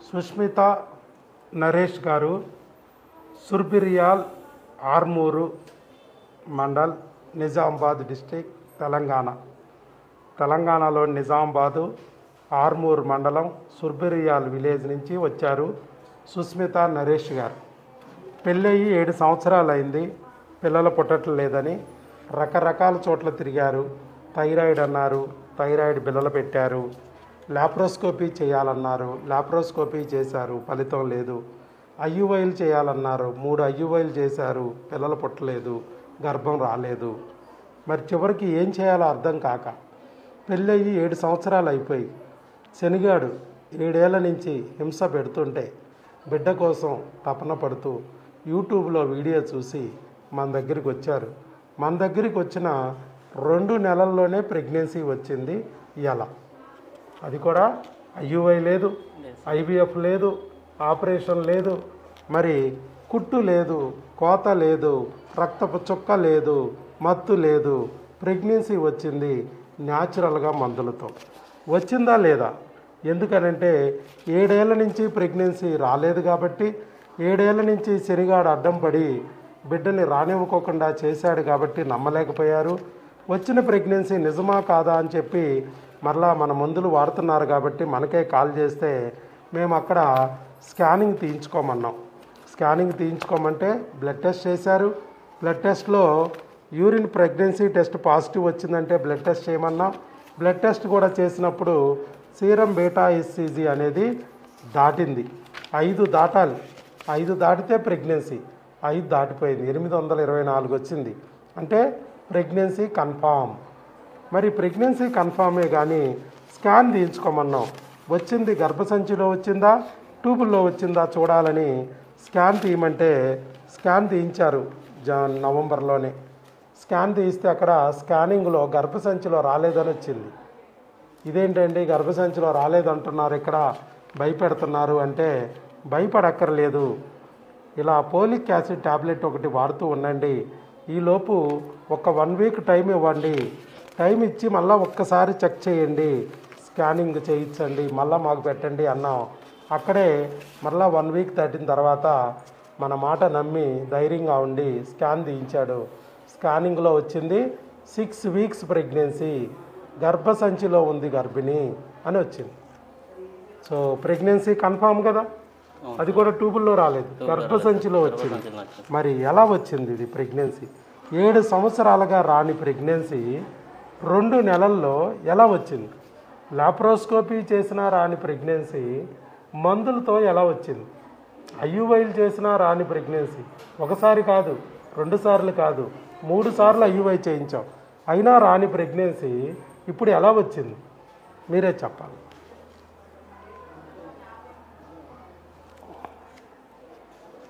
సుష్మిత నరేష్ గారు సుర్బిరియాల్ ఆర్మూరు మండల్ నిజామాబాద్ డిస్టిక్ తెలంగాణలో నిజామాబాదు ఆర్మూర్ మండలం సుర్బిరియాల్ విలేజ్ నుంచి వచ్చారు సుస్మిత నరేష్ గారు. పెళ్ళయి 7 సంవత్సరాలు అయింది. పిల్లలు పుట్టట్లేదని రకరకాల చోట్ల తిరిగారు. థైరాయిడ్ అన్నారు, థైరాయిడ్ బిళ్ళలు పెట్టారు. లాప్రోస్కోపీ చేయాలన్నారు, లాప్రోస్కోపీ చేశారు, ఫలితం లేదు. ఐయుఐలు చేయాలన్నారు, 3 ఐయుఐలు చేశారు, పిల్లలు పుట్టలేదు, గర్భం రాలేదు. మరి చివరికి ఏం చేయాలో అర్థం కాక పెళ్ళయి 7 సంవత్సరాలు అయిపోయి శనిగాడు 7 ఏళ్ల నుంచి హింస పెడుతుంటే బిడ్డ కోసం తపన పడుతూ యూట్యూబ్లో వీడియో చూసి మన దగ్గరికి వచ్చారు. మన దగ్గరికి వచ్చిన 2 నెలల్లోనే ప్రెగ్నెన్సీ వచ్చింది. ఇలా అది కూడా ఐయుఐ లేదు, ఐవీఎఫ్ లేదు, ఆపరేషన్ లేదు, మరి కుట్టు లేదు, కోత లేదు, రక్తపు చుక్క లేదు, మత్తు లేదు. ప్రెగ్నెన్సీ వచ్చింది న్యాచురల్గా మందులతో. వచ్చిందా లేదా? ఎందుకనంటే 7 ఏళ్ల నుంచి ప్రెగ్నెన్సీ రాలేదు కాబట్టి, 7 ఏళ్ల నుంచి శనిగాడు అడ్డం పడి బిడ్డని రానివ్వకోకుండా చేశాడు కాబట్టి నమ్మలేకపోయారు. వచ్చిన ప్రెగ్నెన్సీ నిజమా కాదా అని చెప్పి మరలా మన మందులు వాడుతున్నారు కాబట్టి మనకే కాల్ చేస్తే మేము అక్కడ స్కానింగ్ తీయించుకోమన్నాం. స్కానింగ్ తీయించుకోమంటే బ్లడ్ టెస్ట్ చేశారు. బ్లడ్ టెస్ట్లో యూరిన్ ప్రెగ్నెన్సీ టెస్ట్ పాజిటివ్ వచ్చిందంటే బ్లడ్ టెస్ట్ చేయమన్నాం. బ్లడ్ టెస్ట్ కూడా చేసినప్పుడు సీరం బీటా ఎస్సీజీ అనేది దాటింది. 5 దాటాలి. 5 దాటితే ప్రెగ్నెన్సీ. 5 దాటిపోయింది, 824 వచ్చింది. అంటే ప్రెగ్నెన్సీ కన్ఫామ్. మరి ప్రెగ్నెన్సీ కన్ఫామే కానీ స్కాన్ తీయించుకోమన్నాం. వచ్చింది గర్భసంచిలో వచ్చిందా, ట్యూబుల్లో వచ్చిందా చూడాలని స్కాన్ తీయమంటే స్కాన్ తీయించారు నవంబర్లోనే. స్కాన్ తీయిస్తే అక్కడ స్కానింగ్లో గర్భసంచిలో రాలేదని వచ్చింది. ఇదేంటండి గర్భసంచిలో రాలేదంటున్నారు, ఇక్కడ భయపెడుతున్నారు అంటే భయపడక్కర్లేదు. ఇలా పోలిక్ యాసిడ్ ట్యాబ్లెట్ ఒకటి వాడుతూ ఉండండి. ఈలోపు ఒక 1 వీక్ టైం ఇవ్వండి. టైం ఇచ్చి మళ్ళీ ఒక్కసారి చెక్ చేయండి, స్కానింగ్ చేయించండి, మళ్ళీ మాకు పెట్టండి అన్నాం. అక్కడే మళ్ళీ 1 వీక్ దాటిన తర్వాత మన మాట నమ్మి ధైర్యంగా ఉండి స్కాన్ తీయించాడు. స్కానింగ్లో వచ్చింది 6 వీక్స్ ప్రెగ్నెన్సీ, గర్భసంచిలో ఉంది గర్భిణి అని వచ్చింది. సో ప్రెగ్నెన్సీ కన్ఫామ్ కదా. అది కూడా ట్యూబుల్లో రాలేదు, గర్భసంచిలో వచ్చింది. మరి ఎలా వచ్చింది ఇది ప్రెగ్నెన్సీ? 7 సంవత్సరాలుగా రాని ప్రెగ్నెన్సీ 2 నెలల్లో ఎలా వచ్చింది? లాప్రోస్కోపీ చేసినా రాని ప్రెగ్నెన్సీ మందులతో ఎలా వచ్చింది? ఐయుఐలు చేసినా రాని ప్రెగ్నెన్సీ ఒకసారి కాదు, 2 సార్లు కాదు, 3 సార్లు ఐయుఐ చేయించాం, అయినా రాని ప్రెగ్నెన్సీ ఇప్పుడు ఎలా వచ్చింది? మీరే చెప్పాలి.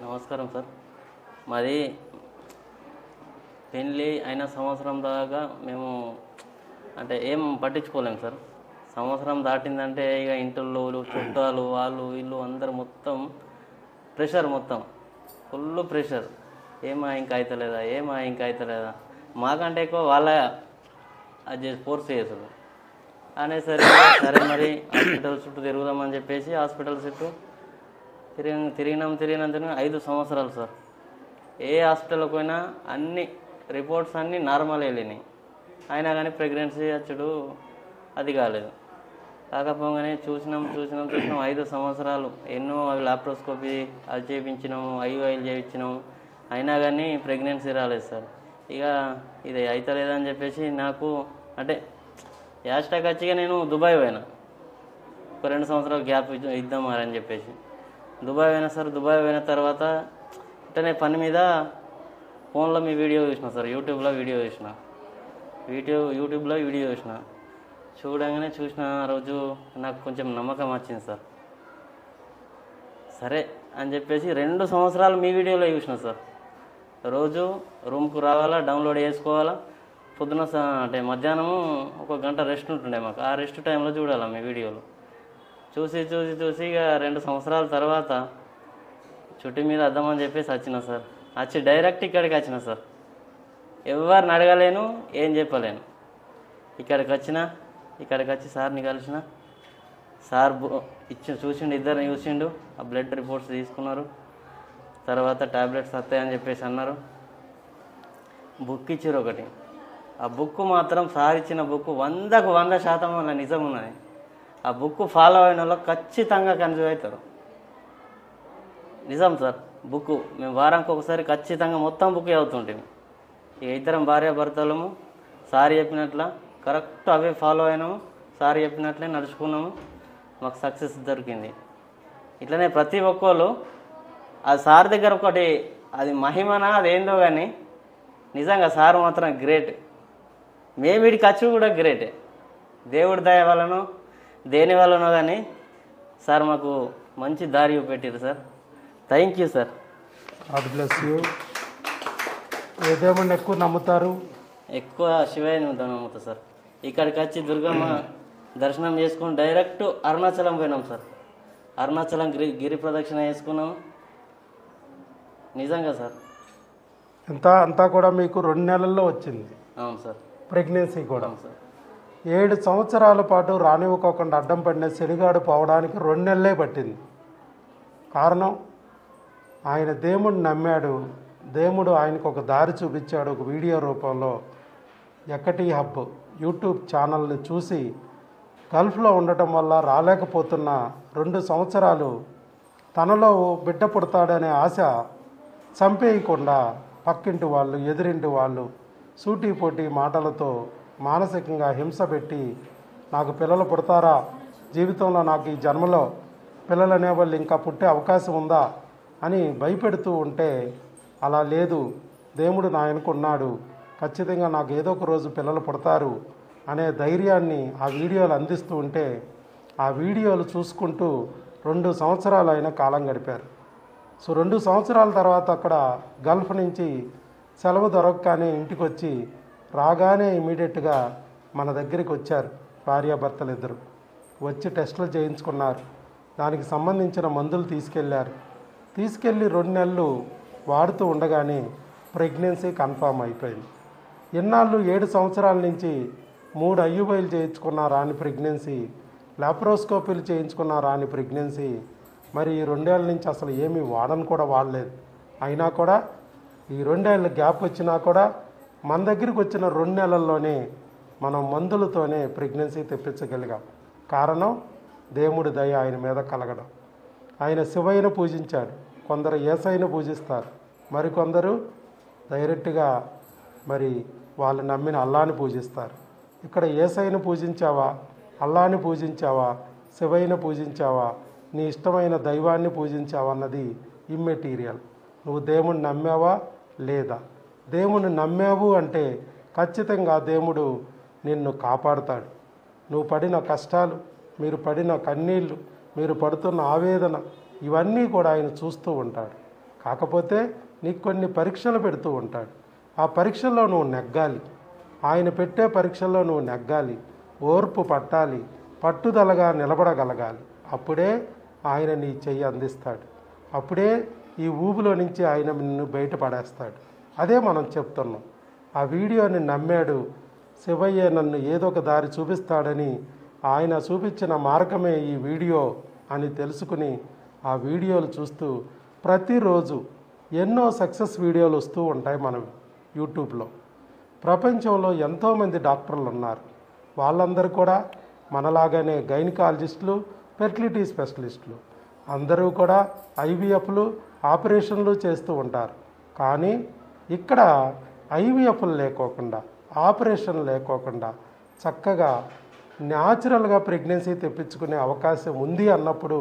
నమస్కారం సార్. మాది పెళ్ళి అయిన సంవత్సరం దాకా మేము అంటే ఏం పట్టించుకోలేము సార్. సంవత్సరం దాటిందంటే ఇక ఇంట్లో చుట్టాలు వాళ్ళు వీళ్ళు అందరు మొత్తం ప్రెషర్, మొత్తం ఫుల్ ప్రెషర్. ఏమా ఇంకా అవుతలేదా మాకంటే ఎక్కువ వాళ్ళ అది ఫోర్స్ చేస్తారు అనేసరికి సరే మరి హాస్పిటల్ చుట్టూ తిరుగుదామని చెప్పేసి హాస్పిటల్ చుట్టూ తిరిగినాం 5 సంవత్సరాలు సార్. ఏ హాస్పిటల్కి పోయినా అన్ని రిపోర్ట్స్ అన్నీ నార్మల్ వెళ్ళినాయి, అయినా కానీ ప్రెగ్నెన్సీ వచ్చుడు అది కాలేదు. కాకపోగానే చూసినాం 5 సంవత్సరాలు ఎన్నో అవి లాప్రోస్కోపీ అది చేయించినాము, ఐయుఐలు చేయించినాము, అయినా కానీ ప్రెగ్నెన్సీ రాలేదు సార్. ఇక ఇది అవుతలేదని చెప్పేసి నాకు అంటే యాస్టాక్ వచ్చిగా నేను దుబాయ్ పోయినా. ఒక 2 సంవత్సరాలు గ్యాప్ ఇద్దాం అని చెప్పేసి దుబాయ్ పోయినా సార్. దుబాయ్ పోయిన తర్వాత అంటే పని మీద ఫోన్లో మీ వీడియో చూసిన సార్, యూట్యూబ్లో వీడియో చూసిన. చూడంగానే చూసిన రోజు నాకు కొంచెం నమ్మకం వచ్చింది సార్. సరే అని చెప్పేసి 2 సంవత్సరాలు మీ వీడియోలో చూసిన సార్. రోజు రూమ్కు రావాలా, డౌన్లోడ్ చేసుకోవాలా, పొద్దున అంటే మధ్యాహ్నము 1 గంట రెస్ట్ ఉంటుండే మాకు. ఆ రెస్ట్ టైంలో చూడాలా మీ వీడియోలు. చూసి ఇక 2 సంవత్సరాల తర్వాత చుట్టి మీద వద్దామని చెప్పేసి వచ్చిన సార్. వచ్చి డైరెక్ట్ ఇక్కడికి వచ్చిన సార్. ఎవరిని అడగలేను, ఏం చెప్పలేను. ఇక్కడికి వచ్చి సార్ని కలిసిన. సార్ చూసిండు, ఇద్దరిని చూసిండు. ఆ బ్లడ్ రిపోర్ట్స్ తీసుకున్నారు. తర్వాత టాబ్లెట్స్ వస్తాయని చెప్పేసి అన్నారు. బుక్ ఇచ్చారు ఒకటి. ఆ బుక్ మాత్రం సార్ ఇచ్చిన బుక్ 100కు 100% అలా నిజం ఉన్నది. ఆ బుక్ ఫాలో అయిన వాళ్ళు ఖచ్చితంగా కన్జ్యూమ్ అవుతారు. నిజం సార్. బుక్ మేము వారానికి ఒకసారి ఖచ్చితంగా మొత్తం బుక్ చదువుతుంటాము. ఇక ఇద్దరం భార్యాభర్తలము. సార్ చెప్పినట్ల కరెక్ట్ అవే ఫాలో అయినాము. సార్ చెప్పినట్లే నడుచుకున్నాము. మాకు సక్సెస్ దొరికింది. ఇట్లనే ప్రతి ఒక్కళ్ళు ఆ సార్ దగ్గర ఒకటి అది మహిమనా అదేందో కానీ నిజంగా సార్ మాత్రం గ్రేట్. మేము వీడికి ఖర్చు కూడా గ్రేటే. దేవుడి దయ వలనో దేని వలనో కానీ సార్ మాకు మంచి దారి చూపెట్టారు sir. Thank you sir. God bless you. ఏ దేవుడిని ఎక్కువ నమ్ముతారు? ఎక్కువ శివయ్యని నమ్ముతా సార్. ఇక్కడికి వచ్చి దుర్గమ్మ దర్శనం చేసుకుని డైరెక్ట్ అరుణాచలం పోయినాం సార్. అరుణాచలం గిరి ప్రదక్షిణ చేసుకున్నాము. నిజంగా సార్. అంతా కూడా మీకు 2 నెలల్లో వచ్చింది. అవును సార్. ప్రెగ్నెన్సీ కూడా. అవును సార్. 7 సంవత్సరాల పాటు రానివ్వకోకుండా అడ్డం పడిన శనిగాడు పోవడానికి 2 నెలలే పట్టింది. కారణం ఆయన దేవుడిని నమ్మాడు. దేవుడు ఆయనకు ఒక దారి చూపించాడు. ఒక వీడియో రూపంలో ఎక్కటి హబ్ యూట్యూబ్ ఛానల్ని చూసి గల్ఫ్లో ఉండటం వల్ల రాలేకపోతున్న 2 సంవత్సరాలు తనలో బిడ్డ పుడతాడనే ఆశ చంపేయకుండా పక్కింటి వాళ్ళు, ఎదురింటి వాళ్ళు సూటిపోటి మాటలతో మానసికంగా హింస పెట్టి నాకు పిల్లలు పుడతారా, జీవితంలో నాకు ఈ జన్మలో పిల్లలు అనేవాళ్ళు ఇంకా పుట్టే అవకాశం ఉందా అని భయపెడుతూ ఉంటే, అలా లేదు, దేవుడు నా వెనుకున్నాడు, ఖచ్చితంగా నాకు ఏదో ఒక రోజు పిల్లలు పుడతారు అనే ధైర్యాన్ని ఆ వీడియోలు అందిస్తూ ఉంటే, ఆ వీడియోలు చూసుకుంటూ 2 సంవత్సరాలు అయిన కాలం గడిపారు. సో 2 సంవత్సరాల తర్వాత అక్కడ గల్ఫ్ నుంచి సెలవు దొరకగానే ఇంటికి వచ్చి రాగానే ఇమీడియట్గా మన దగ్గరికి వచ్చారు. భార్యాభర్తలు ఇద్దరు వచ్చి టెస్టులు చేయించుకున్నారు. దానికి సంబంధించిన మందులు తీసుకెళ్ళి 2 నెలలు వాడుతూ ఉండగానే ప్రెగ్నెన్సీ కన్ఫామ్ అయిపోయింది. ఇన్నాళ్ళు 7 సంవత్సరాల నుంచి 3 ఐయుఐలు చేయించుకున్న రాని ప్రెగ్నెన్సీ, లాప్రోస్కోపీలు చేయించుకున్న రాని ప్రెగ్నెన్సీ, మరి ఈ 2 ఏళ్ళ నుంచి అసలు ఏమీ వాడను కూడా వాడలేదు. అయినా కూడా ఈ 2 ఏళ్ళ గ్యాప్ వచ్చినా కూడా మన దగ్గరికి వచ్చిన 2 నెలల్లోనే మనం మందులతోనే ప్రెగ్నెన్సీ తెప్పించగలిగాం. కారణం దేవుడి దయ ఆయన మీద కలగడం. ఆయన శివయ్యను పూజించాడు. కొందరు యేసయ్యను పూజిస్తారు, మరికొందరు డైరెక్ట్గా మరి వాళ్ళు నమ్మిన అల్లాని పూజిస్తారు. ఇక్కడ యేసయ్యను పూజించావా, అల్లాని పూజించావా, శివయ్యను పూజించావా, నీ ఇష్టమైన దైవాన్ని పూజించావా అన్నది ఇమ్మెటీరియల్. నువ్వు దేవుణ్ణి నమ్మావా లేదా? దేవుణ్ణి నమ్మావు అంటే ఖచ్చితంగా దేవుడు నిన్ను కాపాడుతాడు. నువ్వు పడిన కష్టాలు, మీరు పడిన కన్నీళ్ళు, మీరు పడుతున్న ఆవేదన, ఇవన్నీ కూడా ఆయన చూస్తూ ఉంటాడు. కాకపోతే నీకు కొన్ని పరీక్షలు పెడుతూ ఉంటాడు. ఆ పరీక్షల్లో నువ్వు నెగ్గాలి. ఆయన పెట్టే పరీక్షల్లో నువ్వు నెగ్గాలి, ఓర్పు పట్టాలి, పట్టుదలగా నిలబడగలగాలి. అప్పుడే ఆయన నీ చెయ్యి అందిస్తాడు. అప్పుడే ఈ ఊబిలో నుంచి ఆయన నిన్ను బయటపడేస్తాడు. అదే మనం చెప్తున్నాం. ఆ వీడియోని నమ్మాడు. శివయ్య నన్ను ఏదో ఒక దారి చూపిస్తాడని, ఆయన చూపించిన మార్గమే ఈ వీడియో అని తెలుసుకుని ఆ వీడియోలు చూస్తూ ప్రతిరోజు ఎన్నో సక్సెస్ వీడియోలు వస్తూ ఉంటాయి మనం యూట్యూబ్లో. ప్రపంచంలో ఎంతోమంది డాక్టర్లు ఉన్నారు. వాళ్ళందరూ కూడా మనలాగానే గైనకాలజిస్టులు, ఫెర్టిలిటీ స్పెషలిస్టులు, అందరూ కూడా ఐవీఎఫ్లు, ఆపరేషన్లు చేస్తూ ఉంటారు. కానీ ఇక్కడ ఐవీఎఫ్లు లేకోకుండా, ఆపరేషన్ లేకోకుండా చక్కగా న్యాచురల్గా ప్రెగ్నెన్సీ తెప్పించుకునే అవకాశం ఉంది అన్నప్పుడు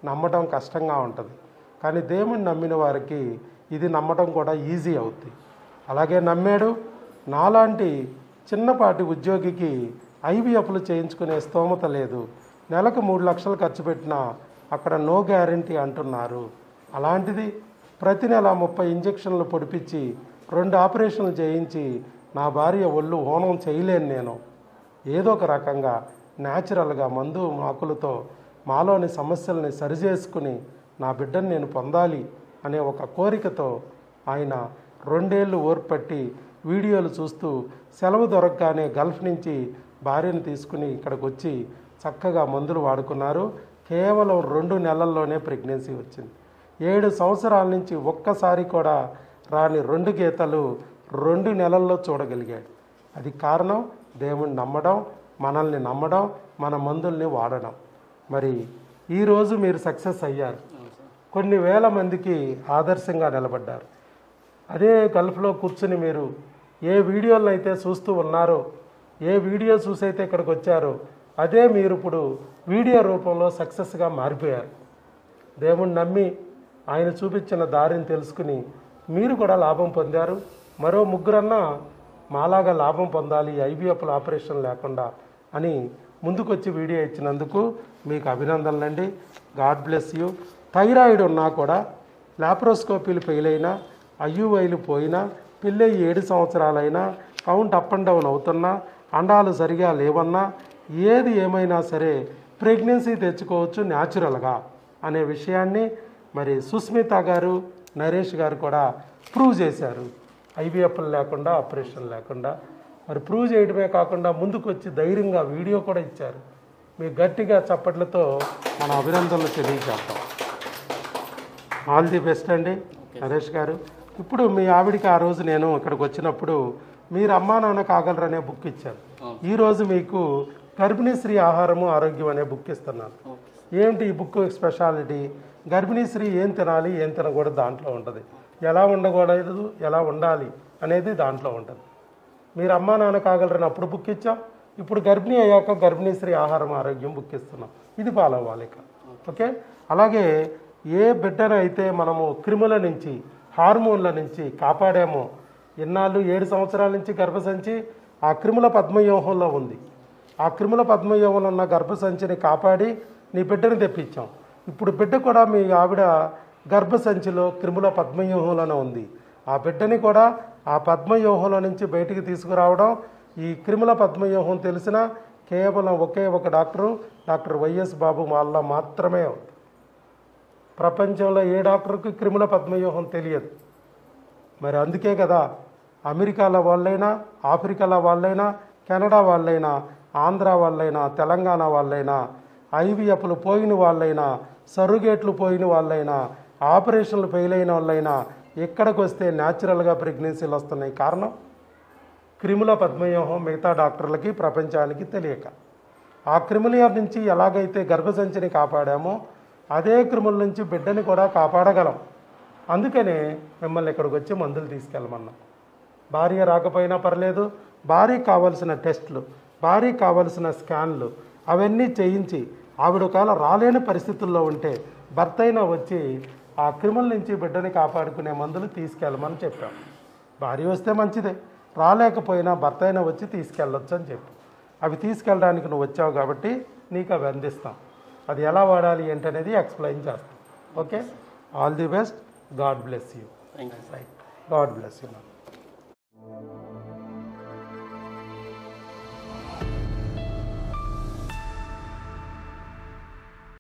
నమ్మడం కష్టంగా ఉంటుంది. కానీ దేవుని నమ్మిన వారికి ఇది నమ్మడం కూడా ఈజీ అవుతుంది. అలాగే నమ్మాడు. నాలాంటి చిన్నపాటి ఉద్యోగికి ఐవీఎఫ్లు చేయించుకునే స్తోమత లేదు. నెలకు 3 లక్షలు ఖర్చు పెట్టినా అక్కడ నో గ్యారంటీ అంటున్నారు. అలాంటిది ప్రతి నెల 30 ఇంజక్షన్లు పొడిపించి 2 ఆపరేషన్లు చేయించి నా భార్య ఒళ్ళు హోనం చేయలేను నేను. ఏదో ఒక రకంగా న్యాచురల్గా మందు మాకులతో మాలోని సమస్యల్ని సరిచేసుకుని నా బిడ్డను నేను పొందాలి అనే ఒక కోరికతో ఆయన 2 ఏళ్ళు ఓర్పట్టి వీడియోలు చూస్తూ సెలవు దొరకగానే గల్ఫ్ నుంచి భార్యను తీసుకుని ఇక్కడికి వచ్చి చక్కగా మందులు వాడుకున్నారు. కేవలం 2 నెలల్లోనే ప్రెగ్నెన్సీ వచ్చింది. 7 సంవత్సరాల నుంచి ఒక్కసారి కూడా రాని 2 గీతలు 2 నెలల్లో చూడగలిగాడు. అది కారణం దేవుణ్ణి నమ్మడం, మనల్ని నమ్మడం, మన మందుల్ని వాడడం. మరి ఈరోజు మీరు సక్సెస్ అయ్యారు. కొన్ని వేల మందికి ఆదర్శంగా నిలబడ్డారు. అదే గల్ఫ్లో కూర్చుని మీరు ఏ వీడియోలను అయితే చూస్తూ ఉన్నారో, ఏ వీడియో చూసైతే ఇక్కడికి వచ్చారో, అదే మీరు ఇప్పుడు వీడియో రూపంలో సక్సెస్గా మారిపోయారు. దేవుణ్ణి నమ్మి ఆయన చూపించిన దారిని తెలుసుకుని మీరు కూడా లాభం పొందారు. మరో ముగ్గురన్నా మాలాగా లాభం పొందాలి ఐవీఎఫ్ల ఆపరేషన్ లేకుండా అని ముందుకొచ్చి వీడియో ఇచ్చినందుకు మీకు అభినందనలండి. God bless you. థైరాయిడ్ ఉన్నా కూడా లాప్రోస్కోపీలు ఫెయిల్ అయినా, ఐయుఐలు పోయినా, పెళ్ళి 7 సంవత్సరాలైనా, కౌంట్ అప్ అండ్ డౌన్ అవుతున్నా, అండాలు సరిగా లేవన్నా, ఏది ఏమైనా సరే ప్రెగ్నెన్సీ తెచ్చుకోవచ్చు న్యాచురల్గా అనే విషయాన్ని మరి సుస్మిత గారు, నరేష్ గారు కూడా ప్రూవ్ చేశారు. ఐవీఎఫ్లు లేకుండా, ఆపరేషన్ లేకుండా. మరి ప్రూవ్ చేయడమే కాకుండా ముందుకు వచ్చి ధైర్యంగా వీడియో కూడా ఇచ్చారు. మీ గట్టిగా చప్పట్లతో మన అభినందనలు తెలియజేద్దాం. ఆల్ ది బెస్ట్ అండి నరేష్ గారు. ఇప్పుడు మీ ఆవిడికి ఆ రోజు నేను ఇక్కడికి వచ్చినప్పుడు మీరు అమ్మా నాన్న కాగలరనే బుక్ ఇచ్చారు. ఈరోజు మీకు గర్భిణీ స్త్రీ ఆహారము ఆరోగ్యం అనే బుక్ ఇస్తున్నాను. ఏంటి ఈ బుక్ స్పెషాలిటీ? గర్భిణీ స్త్రీ ఏం తినాలి, ఏం తినకూడదు దాంట్లో ఉంటుంది. ఎలా ఉండకూడదు, ఎలా ఉండాలి అనేది దాంట్లో ఉంటుంది. మీరు అమ్మా నాన్న కాగలరని అప్పుడు బుక్ ఇచ్చాం. ఇప్పుడు గర్భిణీ అయ్యాక గర్భిణీ స్త్రీ ఆహారం ఆరోగ్యం బుక్ ఇస్తున్నాం. ఇది ఫాలో అవ్వాలి ఇక. ఓకే. అలాగే ఏ బిడ్డనైతే మనము క్రిముల నుంచి, హార్మోన్ల నుంచి కాపాడామో, ఇన్నాళ్ళు 7 సంవత్సరాల నుంచి గర్భసంచి ఆ క్రిముల పద్మవ్యూహంలో ఉంది. ఆ క్రిముల పద్మవ్యూహంలో ఉన్న గర్భసంచిని కాపాడి నీ బిడ్డను తెప్పించాం. ఇప్పుడు బిడ్డ కూడా మీ ఆవిడ గర్భసంచిలో క్రిముల పద్మవ్యూహంలోనే ఉంది. ఆ బిడ్డని కూడా ఆ పద్మవ్యూహంలో నుంచి బయటికి తీసుకురావడం, ఈ క్రిముల పద్మవ్యూహం తెలిసిన కేవలం ఒకే ఒక డాక్టర్ వైఎస్ బాబు వాళ్ళ మాత్రమే ఉంది. ప్రపంచంలో ఏ డాక్టర్కి క్రిముల పద్మవ్యూహం తెలియదు. మరి అందుకే కదా అమెరికాలో వాళ్ళైనా, ఆఫ్రికాలో వాళ్ళైనా, కెనడా వాళ్ళైనా, ఆంధ్ర వాళ్ళైనా, తెలంగాణ వాళ్ళైనా, ఐవీఎఫ్లు పోయిన వాళ్ళైనా, సర్రుగేట్లు పోయిన వాళ్ళైనా, ఆపరేషన్లు ఫెయిల్ అయిన వాళ్ళైనా ఇక్కడికి వస్తే న్యాచురల్గా ప్రెగ్నెన్సీలు వస్తున్నాయి. కారణం క్రిముల పద్మవ్యూహం మిగతా డాక్టర్లకి, ప్రపంచానికి తెలియక. ఆ క్రిముల నుంచి ఎలాగైతే గర్భసంచిని కాపాడామో అదే క్రిముల నుంచి బిడ్డని కూడా కాపాడగలం. అందుకనే మిమ్మల్ని ఇక్కడికి వచ్చి మందులు తీసుకెళ్ళమన్నాం. భార్య రాకపోయినా పర్లేదు, భార్యకి కావాల్సిన టెస్టులు, భార్యకి కావాల్సిన స్కాన్లు అవన్నీ చేయించి ఆవిడ ఒకవేళ రాలేని పరిస్థితుల్లో ఉంటే భర్త అయినా వచ్చి ఆ క్రిముల నుంచి బిడ్డని కాపాడుకునే మందులు తీసుకెళ్ళమని చెప్పాం. భార్య వస్తే మంచిదే, రాలేకపోయినా భర్త అయినా వచ్చి తీసుకెళ్ళొచ్చు అని చెప్పు. అవి తీసుకెళ్ళడానికి నువ్వు వచ్చావు కాబట్టి నీకు అవి అందిస్తాం. అది ఎలా వాడాలి ఏంటనేది ఎక్స్ప్లెయిన్ చేస్తాం. Okay. All the best. God bless you. Thank you. Right. God bless you.